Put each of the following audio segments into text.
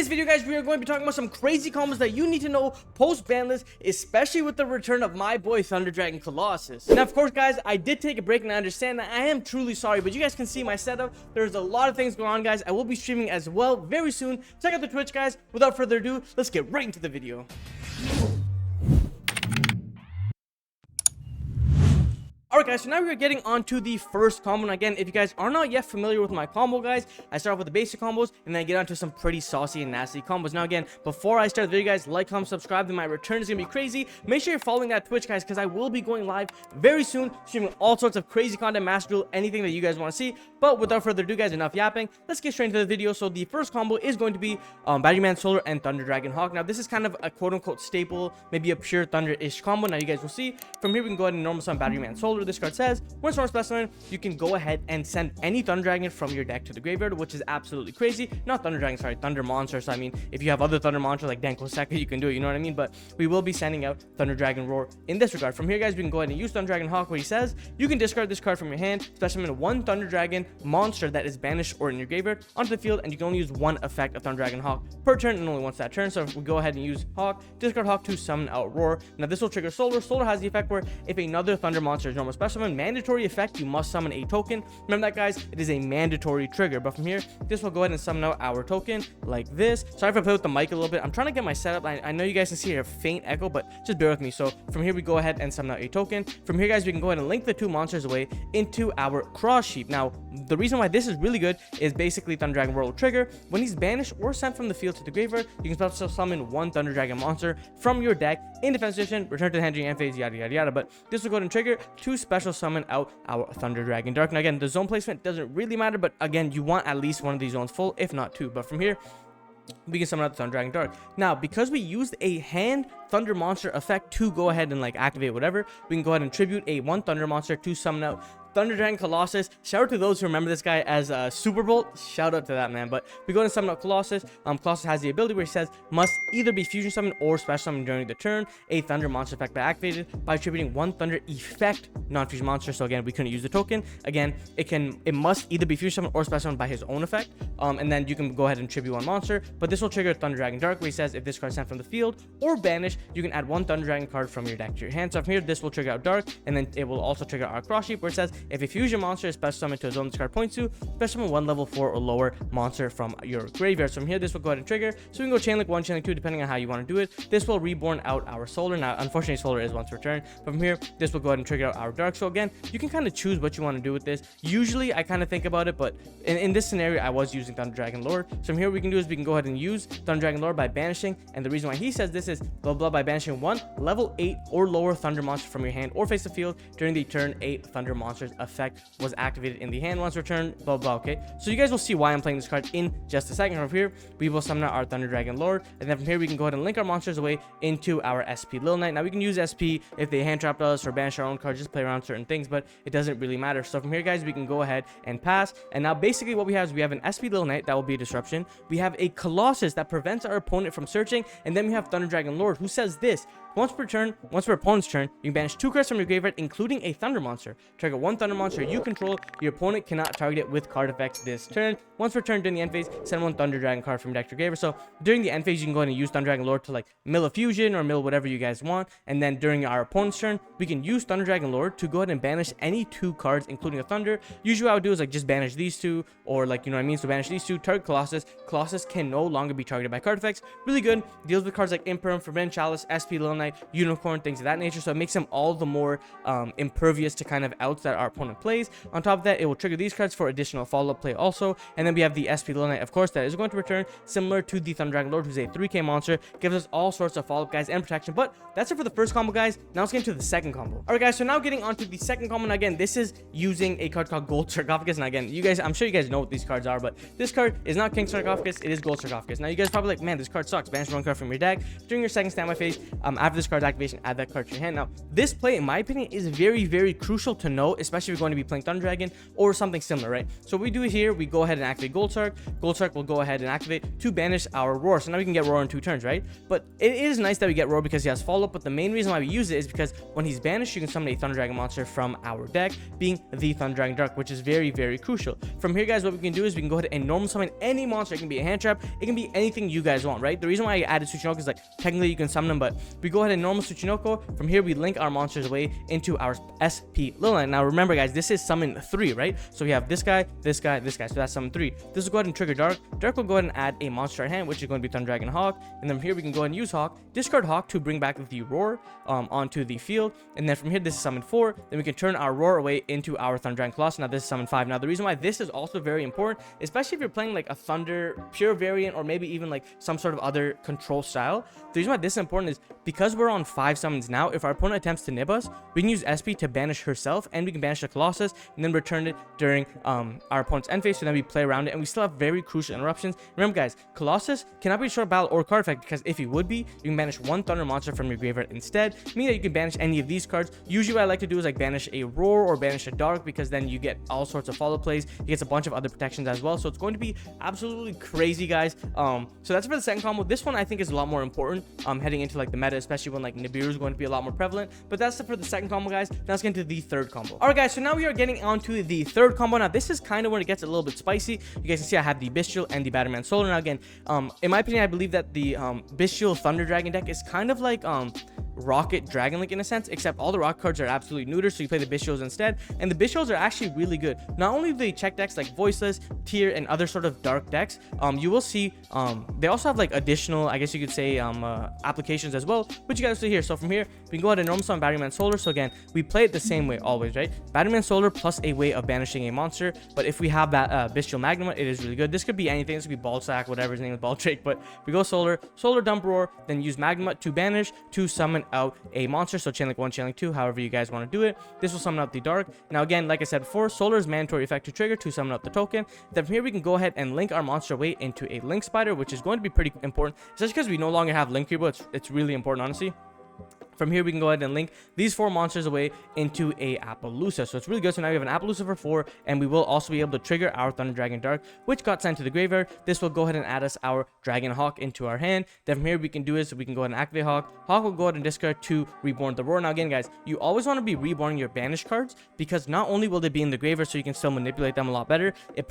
this video, guys, we are going to be talking about some crazy combos that you need to know post-ban list, especially with the return of my boy Thunder Dragon Colossus. Now, of course, guys, I did take a break, and I understand that. I am truly sorry, but you guys can see my setup. There's a lot of things going on, guys. I will be streaming as well very soon. Check out the Twitch, guys. Without further ado, let's get right into the video. Alright, guys, so now we're getting on to the first combo. And again, if you guys are not yet familiar with my combo, guys, I start off with the basic combos and then I get onto some pretty saucy and nasty combos. Now, again, before I start the video, guys, like, comment, subscribe, then my return is gonna be crazy. Make sure you're following that Twitch, guys, because I will be going live very soon, streaming all sorts of crazy content, master duel, anything that you guys want to see. But without further ado, guys, enough yapping. Let's get straight into the video. So the first combo is going to be Batteryman Solar and Thunder Dragon Hawk. Now, this is kind of a quote-unquote staple, maybe a pure Thunder-ish combo. Now, you guys will see. From here, we can go ahead and normal summon Batteryman Solar. This card says, when Storm Specimen, you can go ahead and send any Thunder Dragon from your deck to the graveyard, which is absolutely crazy. Not Thunder Dragon, sorry, Thunder Monsters. So, I mean, if you have other Thunder Monsters like Denko Seka, you can do it, you know what I mean? But we will be sending out Thunder Dragon Roar in this regard. From here, guys, we can go ahead and use Thunder Dragon Hawk, where he says, you can discard this card from your hand, specimen one Thunder Dragon monster that is banished or in your graveyard onto the field, and you can only use one effect of Thunder Dragon Hawk per turn, and only once that turn. So if we go ahead and use Hawk, discard Hawk to summon out Roar. Now, this will trigger Solar. Solar has the effect where if another Thunder monster is normal specimen, mandatory effect, you must summon a token. Remember that, guys, it is a mandatory trigger. But from here, this will go ahead and summon out our token like this. Sorry if I play with the mic a little bit. I'm trying to get my setup. I know you guys can see a faint echo, but just bear with me. So from here, we go ahead and summon out a token. From here, guys, we can go ahead and link the two monsters away into our cross sheep. Now, the reason why this is really good is basically Thunder Dragon Roar will trigger when he's banished or sent from the field to the graveyard. You can special summon one Thunder Dragon monster from your deck in defense position, return to the hand during end phase, yada yada yada. But this will go ahead and trigger to special summon out our Thunder Dragon Dark. Now, again, the zone placement doesn't really matter, but again, you want at least one of these zones full, if not two. But from here, we can summon out the Thunder Dragon Dark. Now, because we used a hand Thunder Monster effect to go ahead and like activate whatever, we can go ahead and tribute a one Thunder Monster to summon out Thunder Dragon Colossus. Shout out to those who remember this guy as Super Bolt. Shout out to that, man. But we go ahead and summon out Colossus. Colossus has the ability where he says must either be fusion summoned or special summoned during the turn. A Thunder Monster effect by activated by attributing one Thunder effect non-fusion monster. So again, we couldn't use the token. Again, it must either be fusion summoned or special summoned by his own effect. And then you can go ahead and tribute one monster. But this will trigger Thunder Dragon Dark, where he says if this card is sent from the field or banished, you can add one Thunder Dragon card from your deck to your hand. So from here, this will trigger out Dark, and then it will also trigger our cross sheep, where it says if a fusion monster is special summoned to a zone this card points to, special summon one level 4 or lower monster from your graveyard. So from here, this will go ahead and trigger. So we can go chain link 1, chain link 2, depending on how you want to do it. This will reborn out our Solar. Now, unfortunately, Solar is once per turn. But from here, this will go ahead and trigger out our Dark. So again, you can kind of choose what you want to do with this. Usually, I kind of think about it, but in this scenario, I was using Thunder Dragon Lord. So from here, we can do is we can go ahead and use Thunder Dragon Lord by banishing. And the reason why he says this is blah blah by banishing one level 8 or lower Thunder monster from your hand or face the field during the turn 8 Thunder monster's effect was activated in the hand once returned, blah blah. Okay, so you guys will see why I'm playing this card in just a second. From here, we will summon out our Thunder Dragon Lord, and then from here we can go ahead and link our monsters away into our SP Lil Knight. Now, we can use SP if they hand trapped us or banish our own cards, just play around certain things, but it doesn't really matter. So from here, guys, we can go ahead and pass. And now basically what we have is we have an SP Lil Knight that will be a disruption. We have a Colossus that prevents our opponent from searching, and then we have Thunder Dragon Lord, who says this: once per opponent's turn, you can banish 2 cards from your graveyard, including a Thunder monster. Trigger one Thunder monster you control. Your opponent cannot target it with card effects this turn. Once per turn during the end phase, send one Thunder Dragon card from your deck to your graveyard. So during the end phase, you can go ahead and use Thunder Dragon Lord to like mill a fusion or mill whatever you guys want. And then during our opponent's turn, we can use Thunder Dragon Lord to go ahead and banish any 2 cards, including a Thunder. Usually what I would do is like just banish these 2, or like, you know what I mean? So banish these 2, target Colossus. Colossus can no longer be targeted by card effects. Really good. Deals with cards like Imperm, Forbidden Chalice, SP Lil Knight, Unicorn, things of that nature. So it makes them all the more impervious to kind of outs that our opponent plays. On top of that, it will trigger these cards for additional follow-up play also. And then we have the SP Lil Knight, of course, that is going to return similar to the Thunder Dragon Lord, who's a 3k monster. Gives us all sorts of follow-up, guys, and protection. But that's it for the first combo, guys. Now let's get into the second combo. Alright, guys, so now getting on to the second combo. And again, this is using a card called Gold Sarcophagus. And again, you guys, I'm sure you guys know what these cards are, but this card is not King Sarcophagus, it is Gold Sarcophagus. Now, you guys probably like, man, this card sucks. Banish one card from your deck during your second standby phase. After this card's activation, add that card to your hand. Now, this play, in my opinion, is very, very crucial to know, especially especially if you're going to be playing Thunder Dragon or something similar, right? So what we do here, we go ahead and activate Gold Sarc. Gold Sarc will go ahead and activate to banish our Roar. So now we can get Roar in 2 turns, right? But it is nice that we get Roar because he has follow-up, but the main reason why we use it is because when he's banished, you can summon a Thunder Dragon monster from our deck, being the Thunder Dragon Dark, which is very, very crucial. From here, guys, what we can do is we can go ahead and normal summon any monster. It can be a hand trap, it can be anything you guys want, right? The reason why I added Tsuchinoko is like technically you can summon them, but we go ahead and normal Tsuchinoko. From here, we link our monsters away into our SP Lilith. Now remember, guys, this is summon 3, right? So we have this guy, this guy, this guy. So that's summon 3. This will go ahead and trigger Dark. Dark will go ahead and add a monster to our hand, which is going to be Thunder Dragon Hawk. And then from here, we can go ahead and use Hawk, discard Hawk to bring back the Roar onto the field. And then from here, this is summon 4. Then we can turn our Roar away into our Thunder Dragon Colossus. Now this is summon 5. Now the reason why this is also very important, especially if you're playing like a Thunder pure variant or maybe even like some sort of other control style, the reason why this is important is because we're on 5 summons now. If our opponent attempts to nib us, we can use SP to banish herself, and we can banish the Colossus and then return it during our opponent's end phase. So then we play around it, and we still have very crucial interruptions. Remember, guys, Colossus cannot be a short battle or card effect, because if he would be, you can banish 1 Thunder monster from your graveyard instead, meaning that you can banish any of these cards. Usually what I like to do is like banish a Roar or banish a Dark, because then you get all sorts of follow plays. He gets a bunch of other protections as well, so it's going to be absolutely crazy, guys. So that's for the second combo. This one I think is a lot more important heading into like the meta, especially when like Nibiru is going to be a lot more prevalent. But that's it for the second combo, guys. Now let's get into the third combo. All right, guys, so now we are getting onto the third combo. Now this is kind of when it gets a little bit spicy. You guys can see I have the Bystial and the Batteryman Solar. Now again, in my opinion, I believe that the Bystial Thunder Dragon deck is kind of like Rocket Dragon Link in a sense, except all the rock cards are absolutely neuter, so you play the Bystials instead. And the Bystials are actually really good. Not only do they check decks like Voiceless, Tier, and other sort of dark decks, you will see they also have like additional, I guess you could say, applications as well, which you guys see here. So from here, we can go ahead and normal summon Batteryman Solar. So again, we play it the same way always, right? Batteryman Solar plus a way of banishing a monster. But if we have that Bystial Magnamhut, it is really good. This could be anything. This could be Ballsack, whatever his name is, Balldrake. But we go Solar, Dump Roar, then use Magnamhut to banish to summon out a monster. So Chain Link 1, Chain Link 2, however you guys want to do it. This will summon out the Dark. Now again, like I said before, Solar is mandatory effect to trigger to summon out the token. Then from here, we can go ahead and link our monster away into a Link Spider, which is going to be pretty important, especially because we no longer have Link Cubo. It's really important, honestly. From here, we can go ahead and link these 4 monsters away into a Appaloosa. So it's really good. So now we have an Appaloosa for 4, and we will also be able to trigger our Thunder Dragon Dark, which got sent to the graveyard. This will go ahead and add us our DragonHawk into our hand. Then from here, we can do is we can go ahead and activate Hawk. Hawk will go ahead and discard to Reborn the Roar. Now again, guys, you always want to be reborning your banished cards, because not only will they be in the graveyard, so you can still manipulate them a lot better, it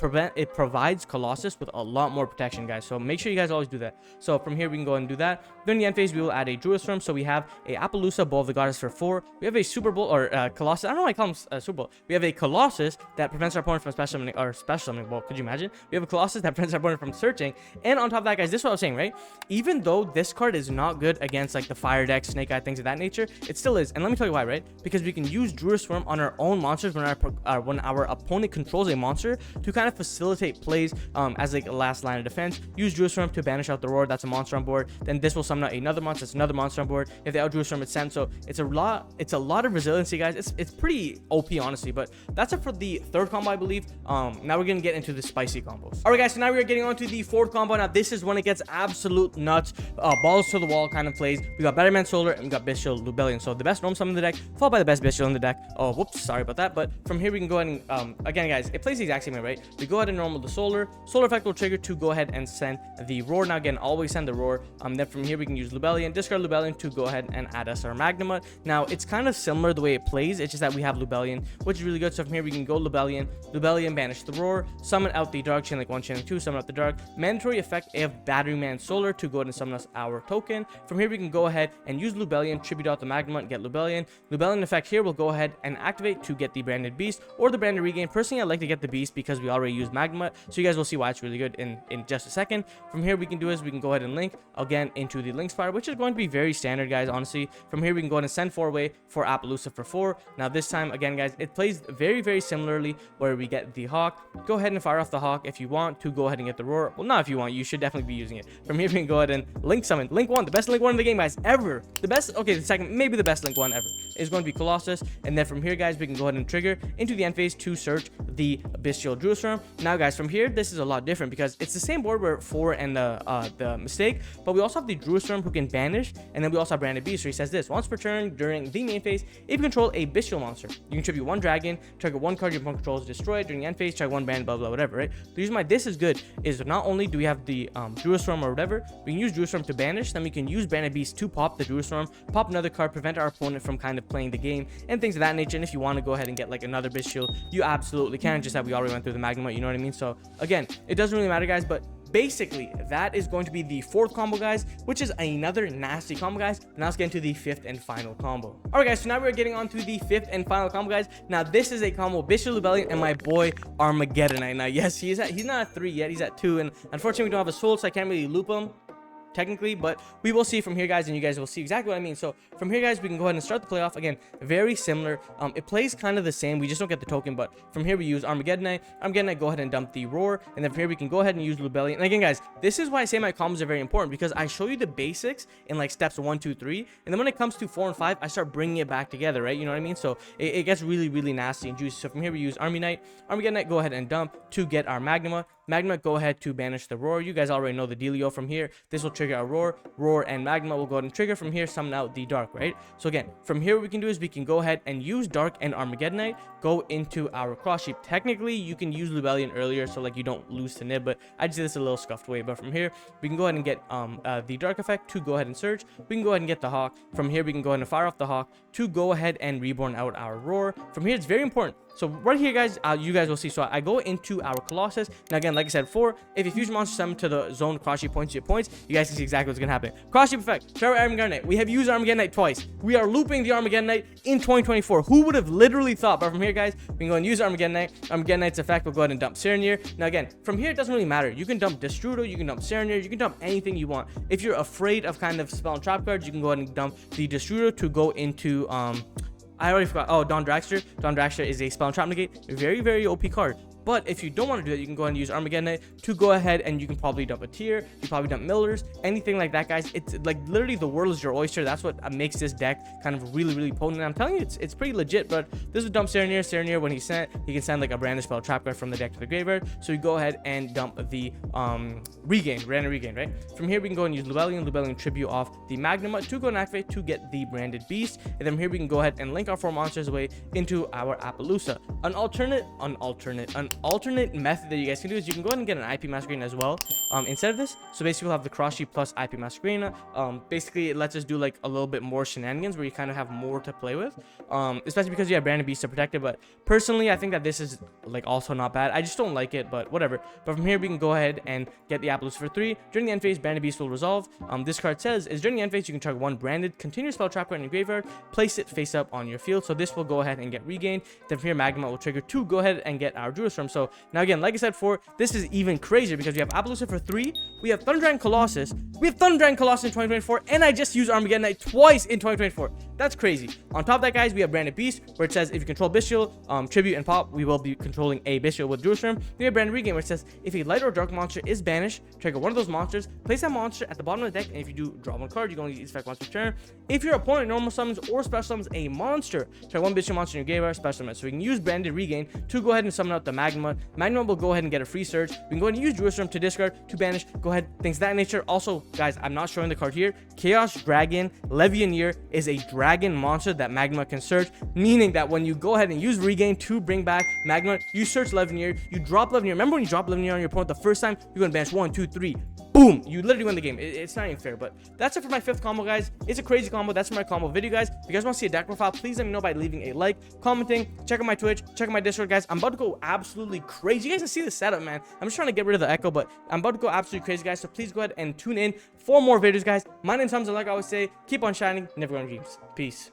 provides Colossus with a lot more protection, guys. So make sure you guys always do that. So from here, we can go ahead and do that. During the end phase, we will add a Duelist Firm. So we have a Appaloosa, Bowl of the Goddess for 4. We have a Super Bowl or Colossus. I don't know why I call him Super Bowl. We have a Colossus that prevents our opponent from special summoning or special summoning. Well, could you imagine? We have a Colossus that prevents our opponent from searching. And on top of that, guys, this is what I was saying, right? Even though this card is not good against like the Fire deck, Snake Eye, things of that nature, it still is. And let me tell you why, right? Because we can use Druid Swarm on our own monsters when our opponent controls a monster to kind of facilitate plays as like a last line of defense. Use Druid Swarm to banish out the Roar. That's a monster on board. Then this will summon out another monster. That's another monster on board. If they out Druid Swarm, it's sent. So it's a lot of resiliency, guys. It's pretty OP, honestly. But that's it for the third combo, I believe. Now we're gonna get into the spicy combos. All right, guys, so now we're getting on to the fourth combo. Now this is when it gets absolute nuts, balls to the wall kind of plays. We got Batteryman Solar and we got Bystial Lubellion. So the best normal summon in the deck, followed by the best Bystial in the deck. Oh, whoops, sorry about that. But from here we can go ahead and again, guys, it plays the exact same way, right? We go ahead and normal the Solar effect will trigger to go ahead and send the Roar. Now again, always send the Roar. Then from here we can use Lubellion, discard Lubellion to go ahead and add us our Magnamhut. Now it's kind of similar the way it plays. It's just that we have Lubellion, which is really good. So from here we can go Lubellion, banish the Roar, summon out the Dark, Chain Link 1, Chain Link 2, summon out the Dark. Mandatory effect of Batteryman Solar to go ahead and summon us our token. From here we can go ahead and use Lubellion, tribute out the Magnamhut, and get Lubellion. Lubellion effect here will go ahead and activate to get the branded Beast or the branded Regain. Personally, I like to get the Beast because we already use Magnamhut, so you guys will see why it's really good in just a second. From here we can do is we can go ahead and link again into the Link Spire, which is going to be very standard, guys, honestly. From here we can go ahead and send 4 away for Appaloosa for 4. Now this time, again, guys, it plays very similarly, where we get the Hawk. Go ahead and fire off the Hawk if you want to go ahead and get the Roar. Well, not if you want, you should definitely be using it. From here we can go ahead and Link Summon. Link 1, the best Link 1 in the game, guys, ever. The best, okay, the second, maybe the best Link 1 ever. is going to be Colossus, and then from here, guys, we can go ahead and trigger into the end phase to search the Bystial Druisworm. Now, guys, from here, this is a lot different because it's the same board where 4 and the mistake, but we also have the Druisworm who can banish, and then we also have Branded Beast. So he says this: once per turn during the main phase, if you control a Bystial monster, you contribute 1 dragon, trigger 1 card your opponent controls, destroy it during the end phase, check 1 band, blah blah whatever, right? The reason why this is good is not only do we have the Druisworm or whatever, we can use Druisworm to banish, then we can use Branded Beast to pop the Druisworm, pop another card, prevent our opponent from kind of playing the game and things of that nature. And if you want to go ahead and get like another Bystial, you absolutely can, just that we already went through the Magnamhut, you know what I mean? So again, it doesn't really matter, guys, but basically that is going to be the 4th combo, guys, which is another nasty combo, guys. Now let's get into the 5th and final combo. All right, guys, so now we're getting on to the 5th and final combo, guys. Now this is a combo Bystial Lubellion and my boy Armageddon. Now yes, he's not at 3 yet, he's at 2, and unfortunately we don't have a soul, so I can't really loop him technically, but we will see from here, guys, and you guys will see exactly what I mean. So from here, guys, we can go ahead and start the playoff. Again, very similar. It plays kind of the same, we just don't get the token, but from here we use Armageddon, go ahead and dump the Roar, and then from here we can go ahead and use Lubellion. And again, guys, this is why I say my combos are very important, because I show you the basics in like steps 1, 2, 3, and then when it comes to 4 and 5, I start bringing it back together, right? You know what I mean? So it gets really, really nasty and juicy. So from here we use Armageddon, go ahead and dump to get our Magnamhut, go ahead to banish the Roar. You guys already know the dealio from here. This will trigger our Roar, and Magnamhut will go ahead and trigger from here, summon out the Dark, right? So again, from here what we can do is we can go ahead and use Dark and Armageddon, go into our cross shape. Technically, you can use Lubellion earlier, so like you don't lose to Nib, but I just did this a little scuffed way. But from here, we can go ahead and get the Dark effect to go ahead and search. We can go ahead and get the Hawk. From here, we can go ahead and fire off the Hawk to go ahead and reborn out our Roar. From here, it's very important. So right here, guys, you guys will see. So I go into our Colossus. Now again, like I said before, if you fusion monster summon to the zone cross shape points to your points, you guys can see exactly what's gonna happen. Cross shape effect, Trevor Armageddon. We have used Armageddon twice. We are looping the Armageddon in 2024. Who would have literally thought? But from here, guys, we can go and use Armageddon's effect. We'll go ahead and dump Serenir. Now again, from here, it doesn't really matter. You can dump Destrudo, you can dump Serenir, you can dump anything you want. If you're afraid of kind of spell and trap cards, you can go ahead and dump the Destrudo to go into I already forgot. Oh, Dawn Dragster. Dawn Dragster is a spell and trap negate. Very, very OP card. But if you don't want to do that, you can go ahead and use Armageddon to go ahead, and you can probably dump a Tier, you probably dump Millers, anything like that, guys. It's like literally the world is your oyster. That's what makes this deck kind of really, really potent. And I'm telling you, it's pretty legit. But this would dump Serenir. Serenir, when he's sent, he can send like a branded spell trap card from the deck to the graveyard. So you go ahead and dump the random regain, right? From here, we can go and use Lubellion tribute off the Magnamhut to go and activate to get the branded beast. And then here we can go ahead and link our 4 monsters away into our Appaloosa. An alternate method that you guys can do is you can go ahead and get an IP Masquerade as well instead of this. So basically we'll have the cross sheet plus IP Masquerade. Basically it lets us do like a little bit more shenanigans where you kind of have more to play with, especially because you have branded beast to protect it. But personally, I think that this is like also not bad. I just don't like it, but whatever. But from here we can go ahead and get the Appaloosa for 3. During the end phase, branded beast will resolve. This card says is during the end phase you can target 1 branded continuous spell trap card in your graveyard, place it face up on your field. So this will go ahead and get regained. Then from here Magnamhut will trigger to go ahead and get our Druisworm. So now again, like I said before, this is even crazier because we have Appaloosa for 3, we have Thunder Dragon Colossus, in 2024, and I just used Armageddon twice in 2024. That's crazy. On top of that, guys, we have Branded Beast, where it says if you control Bystial, tribute and pop, we will be controlling a Bystial with Druisworm. We have Branded Regain, where it says if a light or dark monster is banished, trigger one of those monsters, place that monster at the bottom of the deck, and if you do draw 1 card, you can only use effect once per turn. If your opponent normal summons or special summons a monster, trigger 1 Bystial monster in your graveyard, special summon. So we can use Branded Regain to go ahead and summon out the Magnamhut. Magnamhut will go ahead and get a free search. We can go ahead and use Druisworm to discard, to banish, go ahead, things of that nature. Also, guys, I'm not showing the card here. Chaos Dragon Levianeer is a dragon monster that Magnamhut can search, meaning that when you go ahead and use Regain to bring back Magnamhut, you search Levianeer, you drop Levianeer. Remember when you drop Levianeer on your opponent the first time, you're going to banish 1, 2, 3. Boom! You literally win the game. It's not even fair, but that's it for my 5th combo, guys. It's a crazy combo. That's for my combo video, guys. If you guys want to see a deck profile, please let me know by leaving a like, commenting, check out my Twitch, check out my Discord, guys. I'm about to go absolutely crazy. You guys can see the setup, man. I'm just trying to get rid of the echo, but I'm about to go absolutely crazy, guys. So please go ahead and tune in for more videos, guys. My name's Hamza. Like I always say, keep on shining, never gonna dreams. Peace.